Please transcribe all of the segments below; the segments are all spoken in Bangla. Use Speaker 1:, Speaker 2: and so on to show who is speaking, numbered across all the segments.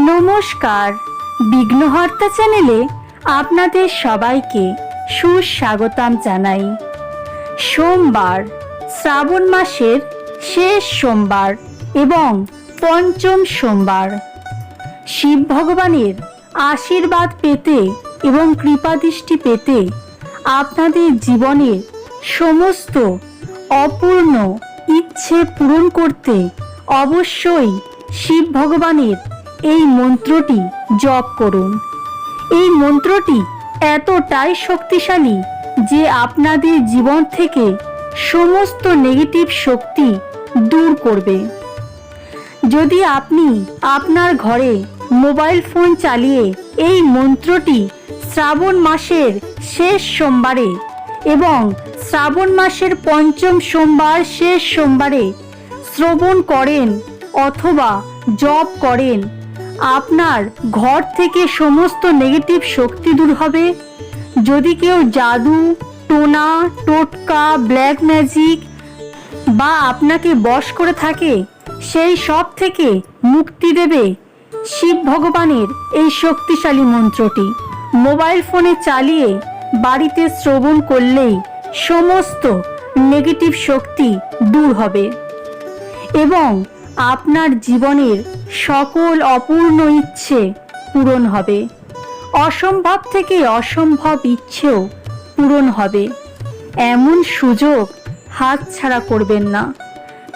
Speaker 1: নমস্কার, বিঘ্নহর্তা চ্যানেলে আপনাদের সবাইকে সুস্বাগতম জানাই। সোমবার, শ্রাবণ মাসের শেষ সোমবার এবং পঞ্চম সোমবার। শিব ভগবানের আশীর্বাদ পেতে এবং কৃপাদৃষ্টি পেতে আপনাদের জীবনের সমস্ত অপূর্ণ ইচ্ছে পূরণ করতে অবশ্যই শিব ভগবানের এই মন্ত্রটি জপ করুন। এই মন্ত্রটি এতটাই শক্তিশালী যে আপনাদের জীবন থেকে সমস্ত নেগেটিভ শক্তি দূর করবে। যদি আপনি আপনার ঘরে মোবাইল ফোন চালিয়ে এই মন্ত্রটি শ্রাবণ মাসের শেষ সোমবারে এবং শ্রাবণ মাসের পঞ্চম সোমবার শেষ সোমবারে শ্রবণ করেন অথবা জপ করেন, আপনার ঘর থেকে সমস্ত নেগেটিভ শক্তি দূর হবে। যদি কেউ জাদু, টোনা, টোটকা, ব্ল্যাক ম্যাজিক বা আপনাকে বশ করে থাকে, সেই সব থেকে মুক্তি দেবে শিব ভগবানের এই শক্তিশালী মন্ত্রটি। মোবাইল ফোনে চালিয়ে বাড়িতে শ্রবণ করলেই সমস্ত নেগেটিভ শক্তি দূর হবে এবং আপনার জীবনের সকল অপূর্ণ ইচ্ছে পূরণ হবে। অসম্ভব থেকে অসম্ভব ইচ্ছেও পূরণ হবে। এমন সুযোগ হাতছাড়া করবেন না।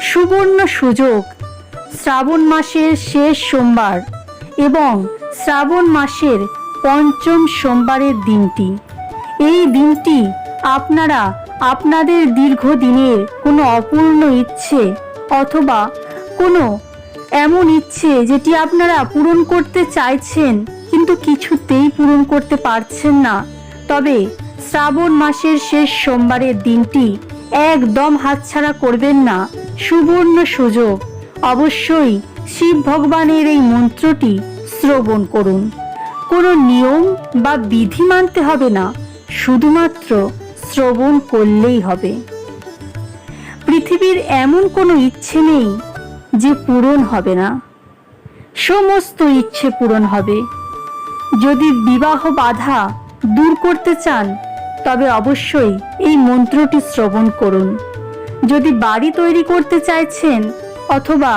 Speaker 1: সুবর্ণ সুযোগ, শ্রাবণ মাসের শেষ সোমবার এবং শ্রাবণ মাসের পঞ্চম সোমবারের দিনটি। এই দিনটি আপনারা আপনাদের দীর্ঘদিনের কোনো অপূর্ণ ইচ্ছে অথবা কোনো এমন ইচ্ছে যেটি আপনারা পূরণ করতে চাইছেন কিন্তু কিছুতেই পূরণ করতে পারছেন না, তবে শ্রাবণ মাসের শেষ সোমবারের দিনটি একদম হাতছাড়া করবেন না। সুবর্ণ সুযোগ, অবশ্যই শিব ভগবানের এই মন্ত্রটি শ্রবণ করুন। কোনো নিয়ম বা বিধি মানতে হবে না, শুধুমাত্র শ্রবণ করলেই হবে। পৃথিবীর এমন কোনো ইচ্ছে নেই যে পূরণ হবে না, সমস্ত ইচ্ছে পূরণ হবে। যদি বিবাহ বাধা দূর করতে চান তবে অবশ্যই এই মন্ত্রটি শ্রবণ করুন। যদি বাড়ি তৈরি করতে চাইছেন অথবা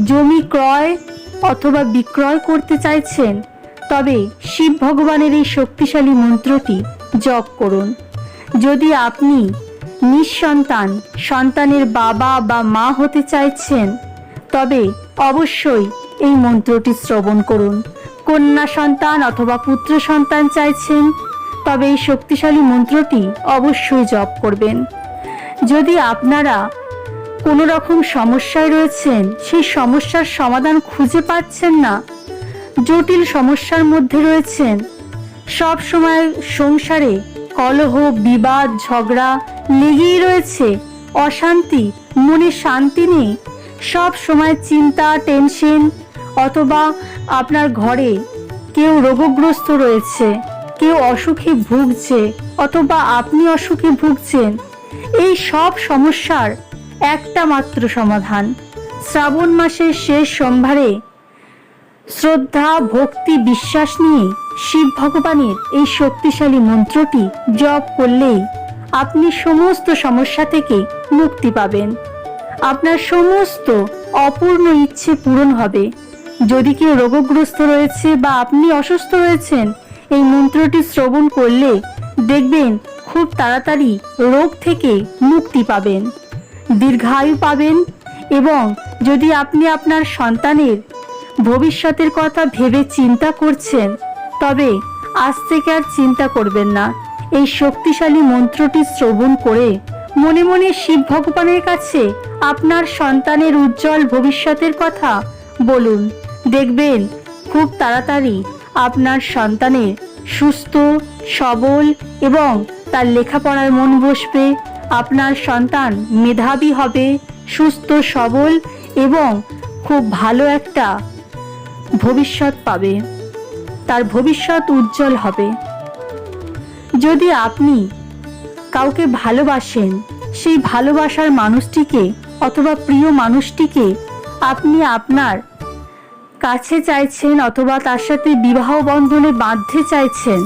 Speaker 1: জমি ক্রয় অথবা বিক্রয় করতে চাইছেন তবে শিব ভগবানের এই শক্তিশালী মন্ত্রটি জপ করুন। যদি আপনি নিঃসন্তান, সন্তানের বাবা বা মা হতে চাইছেন তবে অবশ্যই এই মন্ত্রটি শ্রবণ করুন। কন্যা সন্তান অথবা পুত্র সন্তান চাইছেন তবে এই শক্তিশালী মন্ত্রটি অবশ্যই জপ করবেন। যদি আপনারা কোনো রকম সমস্যায় রয়েছেন, সেই সমস্যার সমাধান খুঁজে পাচ্ছেন না, জটিল সমস্যার মধ্যে রয়েছেন, সব সময় সংসারে কলহ, বিবাদ, ঝগড়া লেগেই রয়েছে, অশান্তি, মনে শান্তি নেই, সব সময় চিন্তা, টেনশন, অথবা আপনার ঘরে কেউ রোগগ্রস্ত রয়েছে, কেউ অসুখে ভুগছে অথবা আপনি অসুখে ভুগছেন, এই সব সমস্যার একটা মাত্র সমাধান শ্রাবণ মাসের শেষ সোমবারে শ্রদ্ধা, ভক্তি, বিশ্বাস নিয়ে শিব ভগবানের এই শক্তিশালী মন্ত্রটি জপ করলেই আপনি সমস্ত সমস্যা থেকে মুক্তি পাবেন। আপনার সমস্ত অপূর্ণ ইচ্ছে পূরণ হবে। যদি কেউ রোগগ্রস্ত রয়েছে বা আপনি অসুস্থ রয়েছেন, এই মন্ত্রটি শ্রবণ করলে দেখবেন খুব তাড়াতাড়ি রোগ থেকে মুক্তি পাবেন, দীর্ঘায়ু পাবেন। এবং যদি আপনি আপনার সন্তানের ভবিষ্যতের কথা ভেবে চিন্তা করছেন তবে আজ থেকে আর চিন্তা করবেন না। এই শক্তিশালী মন্ত্রটি শ্রবণ করে মনে মনে শিব ভগবানের কাছে আপনার সন্তানের উজ্জ্বল ভবিষ্যতের কথা বলুন। দেখবেন খুব তাড়াতাড়ি আপনার সন্তানের সুস্থ, সবল এবং তার লেখাপড়ায় মন বসবে। আপনার সন্তান মেধাবী হবে, সুস্থ, সবল এবং খুব ভালো একটা ভবিষ্যৎ পাবে, তার ভবিষ্যৎ উজ্জ্বল হবে। যদি আপনি কাউকে ভালোবাসেন, সেই ভালোবাসার মানুষটিকে অথবা প্রিয় মানুষটিকে আপনি আপনার কাছে চাইছেন অথবা তার সাথে বিবাহ বন্ধনে বাঁধতে চাইছেন,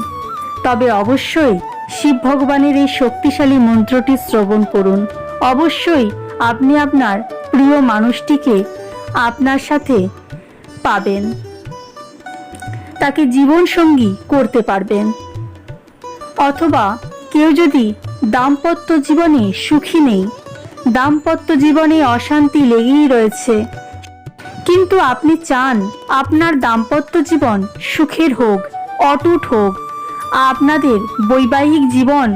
Speaker 1: তবে অবশ্যই শিব ভগবানের এই শক্তিশালী মন্ত্রটি শ্রবণ করুন। অবশ্যই আপনি আপনার প্রিয় মানুষটিকে আপনার সাথে পাবেন, তাকে জীবনসঙ্গী করতে পারবেন। অথবা কেউ যদি দাম্পত্য জীবনে সুখী নেই, দাম্পত্য জীবনে অশান্তি লেগেই রয়েছে, কিন্তু আপনি চান আপনার দাম্পত্য জীবন সুখের হোক, অটুট হোক, আপনাদের বৈবাহিক জীবন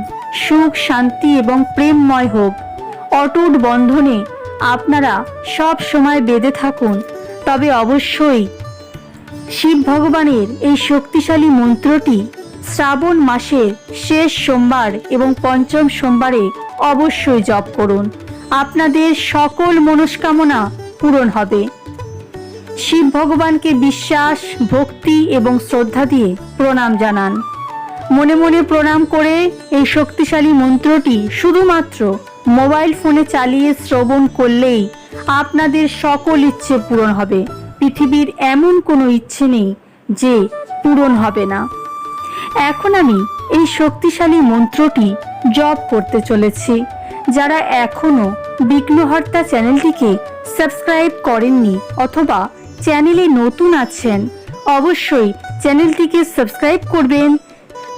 Speaker 1: সুখ শান্তি এবং প্রেমময় হোক, অটুট বন্ধনে আপনারা সব সময় বেঁধে থাকুন, তবে অবশ্যই শিব ভগবানের এই শক্তিশালী মন্ত্রটি শ্রাবণ মাসের শেষ সোমবার এবং পঞ্চম সোমবারে অবশ্যই জপ করুন। আপনাদের সকল মনস্কামনা পূরণ হবে। শিব ভগবানকে বিশ্বাস, ভক্তি এবং শ্রদ্ধা দিয়ে প্রণাম জানান। মনে মনে প্রণাম করে এই শক্তিশালী মন্ত্রটি শুধুমাত্র মোবাইল ফোনে চালিয়ে শ্রবণ করলেই আপনাদের সকল ইচ্ছে পূরণ হবে। পৃথিবীর এমন কোনো ইচ্ছে নেই যে পূরণ হবে না। এখন আমি এই শক্তিশালী মন্ত্রটি জপ করতে চলেছি। যারা এখনো বিঘ্নহর্তা চ্যানেলটিকে সাবস্ক্রাইব করেননি অথবা চ্যানেলে নতুন আছেন, অবশ্যই চ্যানেলটিকে সাবস্ক্রাইব করবেন,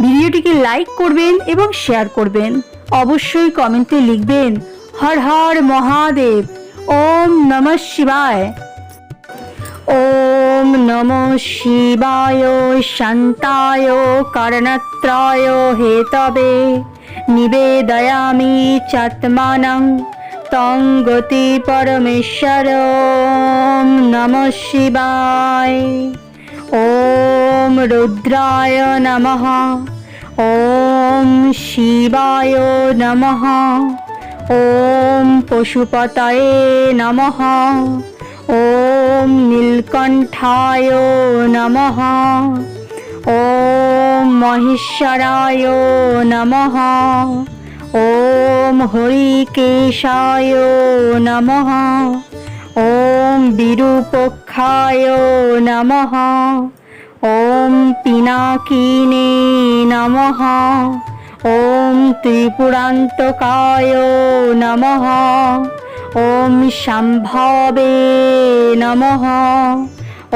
Speaker 1: ভিডিওটিকে লাইক করবেন এবং শেয়ার করবেন। অবশ্যই কমেন্টে লিখবেন হর হর মহাদেব। ওম নমঃ শিবায়। ওম নমঃ শিবায় শান্তায় কারণত্রায় হেতবে নিবেদয়ামি চাত্মানং তং গতি পরমেশ্বর। ওম নমঃ শিবায়। ওম রুদ্রায় নমঃ। ওম শিবায় নমঃ। ওম পশুপতয়ে নমঃ। ওম নীলকণ্ঠায় নমঃ। ওম মহেশ্বরায় নমঃ। ওম হরিকেশায় নমঃ। ওম বিরূপক্ষায় নমঃ। ওম পিনাকিনে নমঃ। ওম ত্রিপুরান্তকায় নমঃ। ওম সম্ভবে নমঃ।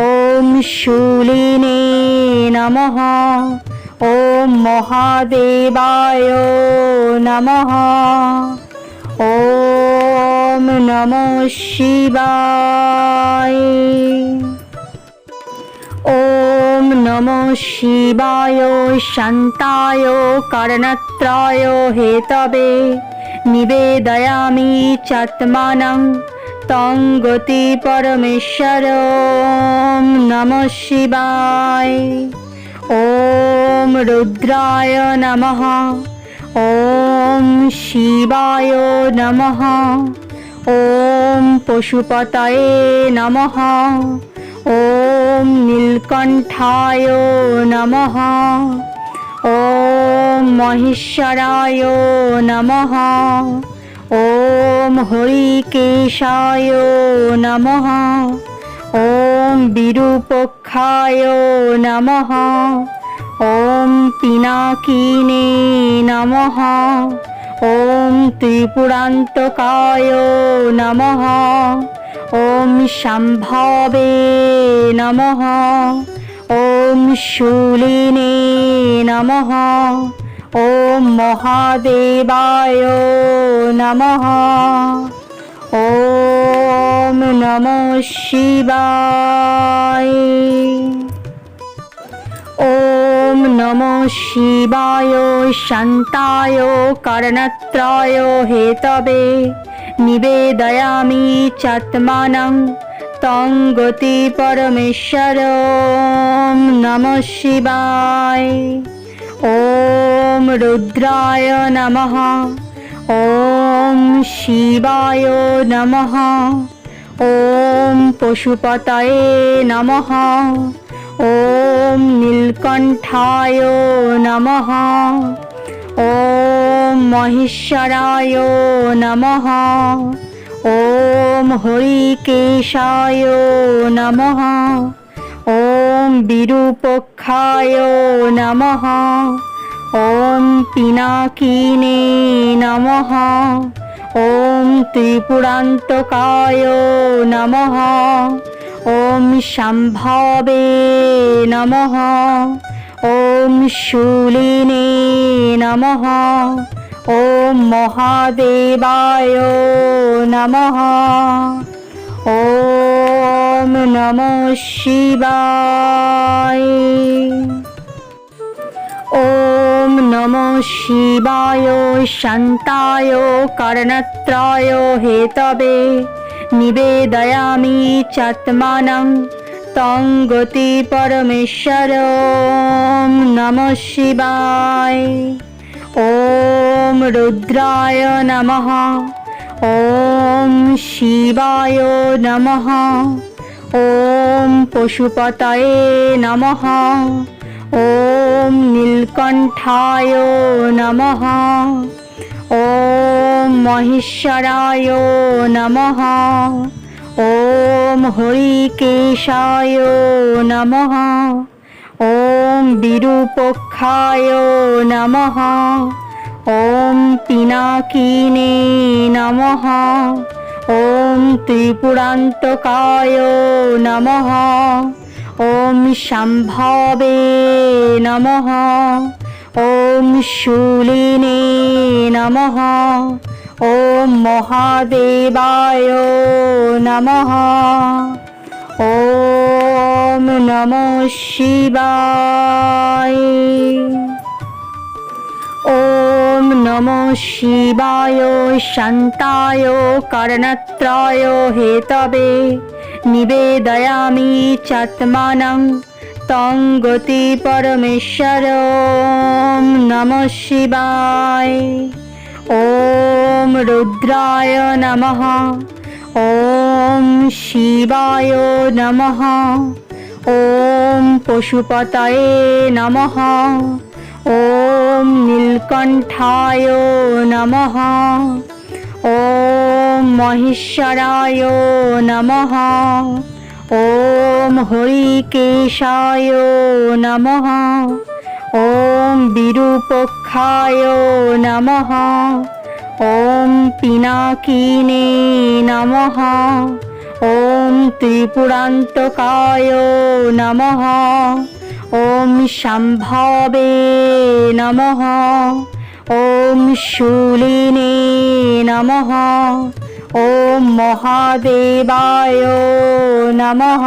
Speaker 1: ওম শূলিনে নমঃ। ওম মহাদেবায় নমঃ। ওম নমঃ শিবায়। ওম নমঃ শিবায় শান্তায় কারণত্রায় হেতবে নিবেদয়ামি চাত্মানং তং গতি পরমেশ্বর। ওম নমঃ শিবায়। ওম রুদ্রায় নমঃ। ওম শিবায় নমঃ। ওম পশুপতয়ে নমঃ। ওম নীলকণ্ঠায় নমঃ। ওম মহেশ্বরায় নমঃ। ওম হরিকেশায় নমঃ। ওম বিরূপক্ষায় নমঃ। ওম পিনাকিনে নমঃ। ওম ত্রিপুরান্তকায় নমঃ। ওম সম্ভবে নমঃ। ওম শূলিনে নমঃ। ওম মহাদেবায় নমঃ। ওম নমঃ শিবায়। ওম নমঃ শিবায় শান্তায় কারণত্রায় হেতবে নিবেদয়ামি চাত্মানং তং গতি পরমেশ্বর। ওম নমঃ শিবায়। ওম রুদ্রায় নমঃ। ওম শিবায় নমঃ। ওম পশুপতয়ে নমঃ। ওম নীলকণ্ঠায় নমঃ। ওম মহেশ্বরায় নমঃ। ওম হরিকেশায় নমঃ। বিরূপক্ষায় নমঃ। ওম পিনাকিনে নমঃ। ওম ত্রিপুরান্তকায় নমঃ। ওম সম্ভবে নমঃ। ওম শূলিনে নমঃ। ওম মহাদেবায় নমঃ। ওম নমঃ শিবায়। ওম নমঃ শিবায় শান্তায় কারণত্রায় হেতবে নিবেদয়ামি চাত্মানং তং গতি পরমেশ্বর। ওম নমঃ শিবায়। ওম রুদ্রায় নমঃ। ওম শিবায় নমঃ। ওম পশুপতয়ে নমঃ। ওম নীলকণ্ঠায় নমঃ। ওম মহেশ্বরায় নমঃ। ওম হরিকেশায় নমঃ। ওম বিরূপক্ষায় নমঃ। ওম পিনাকিনে নমঃ। ওম ত্রিপুরান্তকায় নমঃ। ওম সম্ভবে নমঃ। ওম শূলিনে নমঃ। ওম মহাদেবায় নমঃ। ওম নমঃ শিবায়। ওম নমঃ শিবায় শান্তায় কারণত্রায় হেতবে নিবেদয়ামি চাত্মানং তং গতি পরমেশ্বর। ওম নমঃ শিবায়। ওম রুদ্রায় নমঃ। ওম শিবায় নমঃ। ওম পশুপতয়ে নমঃ। ওম নীলকণ্ঠায় নমঃ। ওম মহেশ্বরায় নমঃ। ওম হরিকেশায় নমঃ। ওম বিরূপক্ষায় নমঃ। ওম পিনাকিনে নমঃ। ওম ত্রিপুরান্তকায় নমঃ। ওম সম্ভবে নমঃ। ওম শূলিনে নমঃ। ওম মহাদেবায় নমঃ।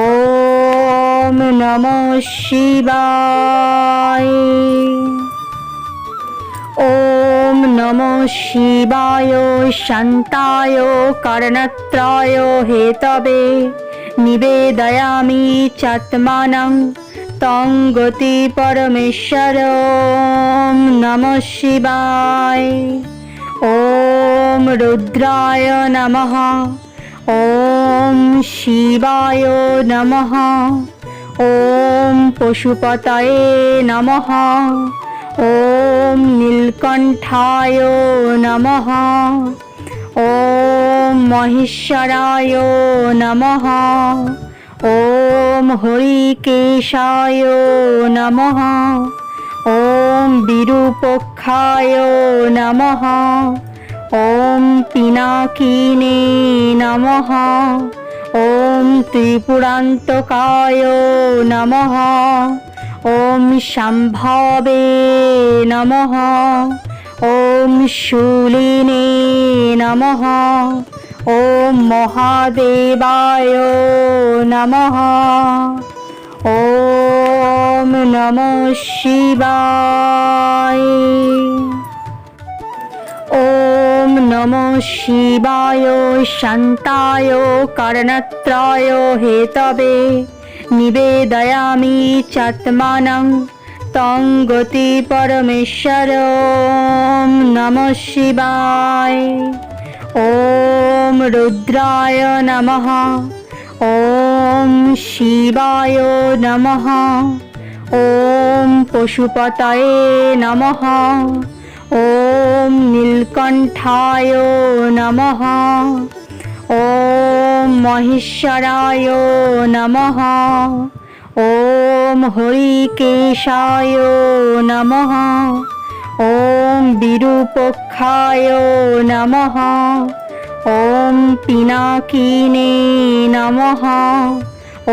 Speaker 1: ওম নমঃ শিবায়। ওম নমঃ শিবায় শান্তায় কারণত্রায় হেতবে নিবেদয়ামি চাত্মানং তং গতি পরমেশ্বর। ওম নমঃ শিবায়। ওম রুদ্রায় নমঃ। ওম শিবায় নমঃ। ওম পশুপতয়ে নমঃ। ওম নীলকণ্ঠায় নমঃ। ওম মহেশ্বরায় নমঃ। ওম হরিকেশায় নমঃ। ওম বিরূপক্ষায় নমঃ। ওম পিনাকিনে নমঃ। ওম ত্রিপুরান্তকায় নমঃ। ওম সম্ভবে নমঃ। ওম শূলিনে নমঃ। ওম মহাদেবায় নমঃ। ওম নমঃ শিবায়। ওম নমঃ শিবায় শান্তায় কারণত্রায় হেতবে নিবেদয়ামি চাত্মানং তং গতি পরমেশ্বর। ওম নমঃ শিবায়। ওম রুদ্রায় নমঃ। ওম শিবায় নমঃ। ওম পশুপতয়ে নমঃ। ওম নীলকণ্ঠায় নমঃ। ॐ महेश्वराय नमः। ॐ हरिकेशाय नमः। ॐ विरूपाक्षाय नमः। ॐ पिनाकिने नमः।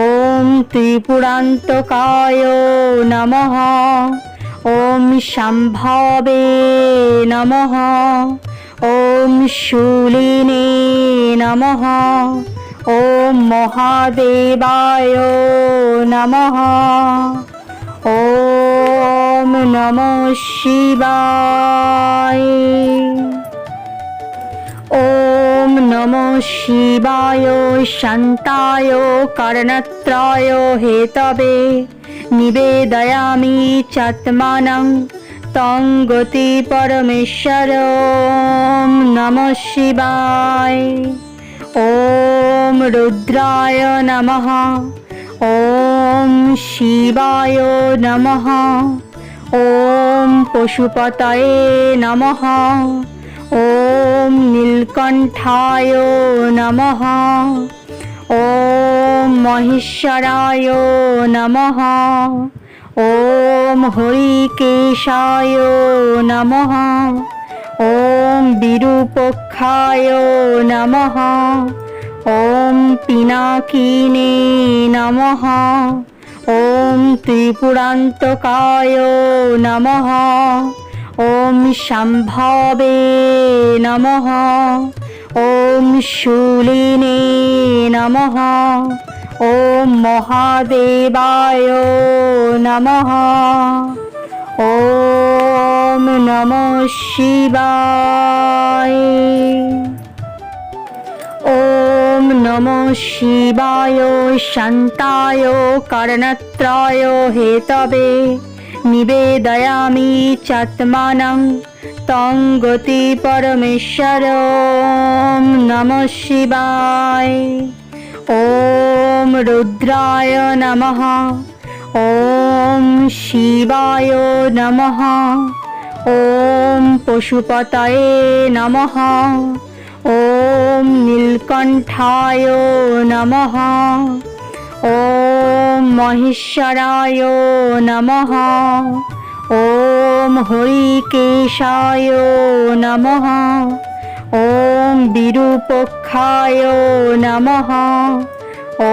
Speaker 1: ॐ त्रिपुरान्तकाय नमः। ॐ शम्भवे नमः। ॐ शूलिने नमः। ॐ महादेवाय नमः। ॐ नमः शिवाय। ॐ नमः शिवाय शान्ताय कर्णत्राय हेतवे निवेदयामि चात्मानं तं गति परमेश्वर। ॐ नमः शिवाय। ॐ रुद्राय नमः। ॐ शिवाय नमः। ॐ पशुपतये नमः। ॐ नीलकण्ठाय नमः। ॐ महेश्वराय नमः। ॐ हरिकेशाय नमः। ॐ विरूपाक्षाय नमः। ॐ पिनाकिने नमः। ॐ त्रिपुरान्तकाय नमः। ॐ शम्भवे नमः। ॐ शूलिने नमः। ॐ महादेवाय नमः। ॐ नमः शिवाय। ॐ नमः शिवाय शान्ताय कर्णत्राय हेतवे निवेदयामि चात्मानं तं गति परमेश्वर। ॐ नमः शिवाय। ॐ रुद्राय नमः। ॐ शिवाय नमः। ॐ पशुपतये नमः। ॐ नीलकण्ठाय नमः। ॐ महेश्वराय नमः। ॐ हरिकेशाय नमः। ॐ विरूपाक्षाय नमः। ॐ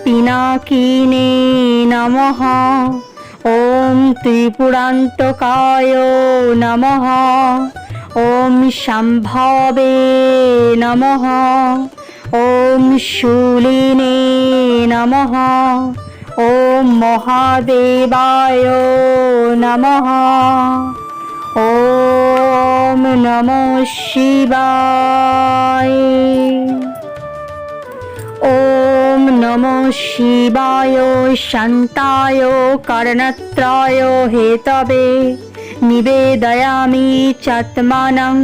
Speaker 1: पिनाकिने नमः। ॐ त्रिपुरान्तकाय नमः। ॐ शम्भवे नमः। ॐ शूलिने नमः। ॐ महादेवाय नमः। ॐ नमः शिवाय। ॐ नमः शिवाय शान्ताय कर्णत्राय हेतवे निवेदयामि चात्मानं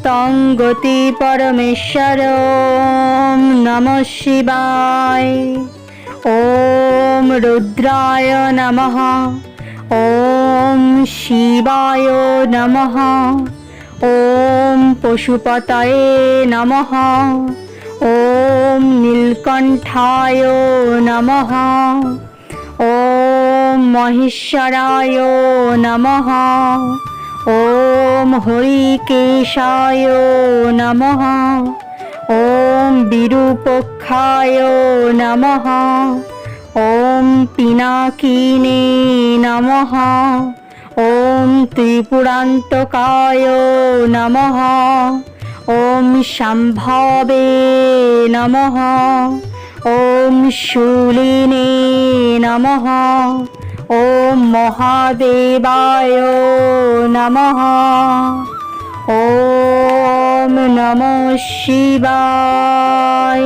Speaker 1: तं गति परमेश्वर। ॐ नमः शिवाय। ॐ रुद्राय नमः। ॐ शिवाय नमः। ॐ पशुपतये नमः। ॐ नीलकण्ठाय नमः। ॐ महेश्वराय नमः। ॐ हरिकेशाय नमः। ॐ विरूपाक्षाय नमः। ॐ पिनाकिने नमः। ॐ त्रिपुरान्तकाय नमः। ॐ शम्भवे नमः। ॐ शूलिने नमः। ॐ महादेवाय नमः। ॐ नमः शिवाय।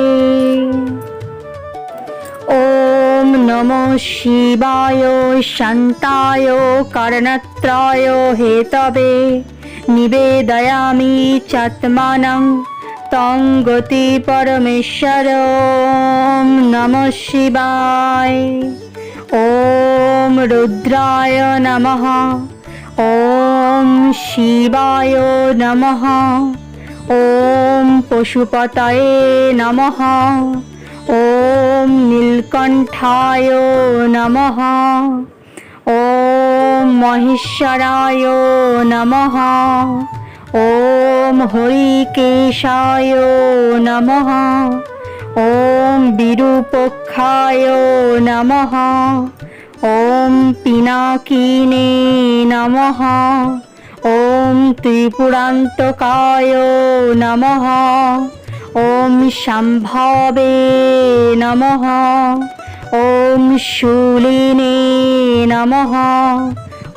Speaker 1: ॐ नमः शिवाय शान्ताय कर्णत्राय हेतवे निवेदयामि चात्मानं तं गति परमेश्वर। ॐ नमः शिवाय। ॐ रुद्राय नमः। ॐ शिवाय नमः। ওম পশুপতয়ে নমঃ। ওম নীলকণ্ঠায় নমঃ। ওম মহেশ্বরায় নমঃ। ওম হরিকেশায় নমঃ। ওম বিরূপক্ষায় নমঃ। ওম পিনাকিনে নমঃ। ওম ত্রিপুরান্তকায় নমঃ। ওম সম্ভবে নমঃ। ওম শূলিনে নমঃ।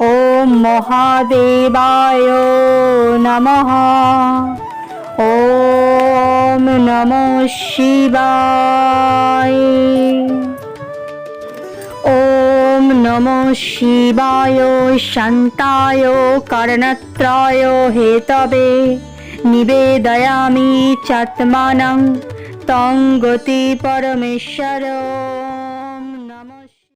Speaker 1: ওম মহাদেবায় নমঃ। ওম নমঃ শিবায়। ওম নমঃ শিবায় শান্তায় কারণত্রায় হেতবে নিবেদয়ামি চাত্মানং তং গতি পরমেশ্বর।